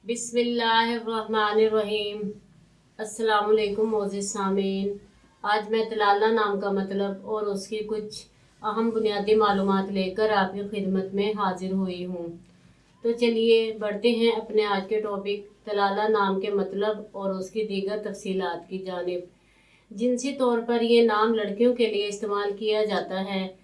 बिस्मिल्लाहिर्रहमानिर्रहीम। अस्सलाम वालेकुम मोअज़्ज़िज़ सामीन। आज मैं तलाला नाम का मतलब और उसकी कुछ अहम बुनियादी मालूमात लेकर आपकी खिदमत में हाजिर हुई हूँ। तो चलिए बढ़ते हैं अपने आज के टॉपिक तलाला नाम के मतलब और उसकी दीगर तफसीलात की जानिब। जिनसी तौर पर ये नाम लड़कियों के लिए इस्तेमाल किया जाता है।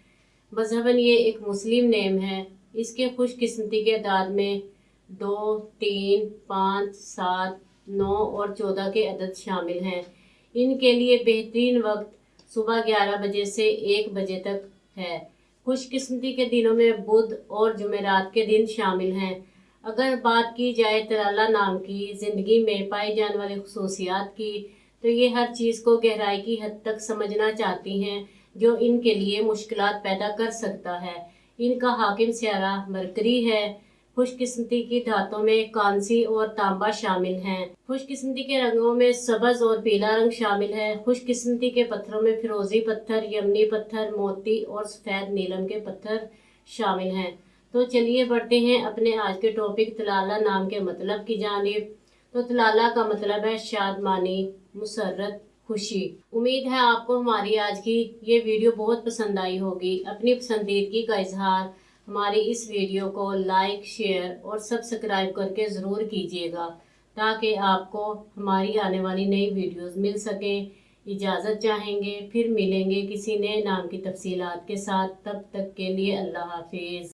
मज़हबन ये एक मुस्लिम नेम है। इसके खुशकिस्मती के अदाद में 2, 3, 5, 7, 9 और 14 के अदद शामिल हैं। इनके लिए बेहतरीन वक्त सुबह 11 बजे से 1 बजे तक है। खुशकिस्मती के दिनों में बुध और जुमेरात के दिन शामिल हैं। अगर बात की जाए तलाला नाम की ज़िंदगी में पाई जाने वाली खसूसियात की, तो ये हर चीज़ को गहराई की हद तक समझना चाहती हैं जो इनके लिए मुश्किलात पैदा कर सकता है। इनका हाकिम सियारा मरकरी है। खुशकिस्मती की धातों में कांसी और तांबा शामिल हैं। खुशकिस्मती के रंगों में सब्ज़ और पीला रंग शामिल है। खुशकिस्मती के पत्थरों में फिरोजी पत्थर, यमनी पत्थर, मोती और सफ़ेद नीलम के पत्थर शामिल हैं। तो चलिए बढ़ते हैं अपने आज के टॉपिक तलाला नाम के मतलब की जानिब। तो तलाला का मतलब है शादमानी, मुसर्रत, खुशी। उम्मीद है आपको हमारी आज की ये वीडियो बहुत पसंद आई होगी। अपनी पसंदीदगी का इजहार हमारी इस वीडियो को लाइक, शेयर और सब्सक्राइब करके ज़रूर कीजिएगा ताकि आपको हमारी आने वाली नई वीडियोस मिल सकें। इजाज़त चाहेंगे, फिर मिलेंगे किसी नए नाम की तफसीलात के साथ। तब तक के लिए अल्लाह हाफिज़।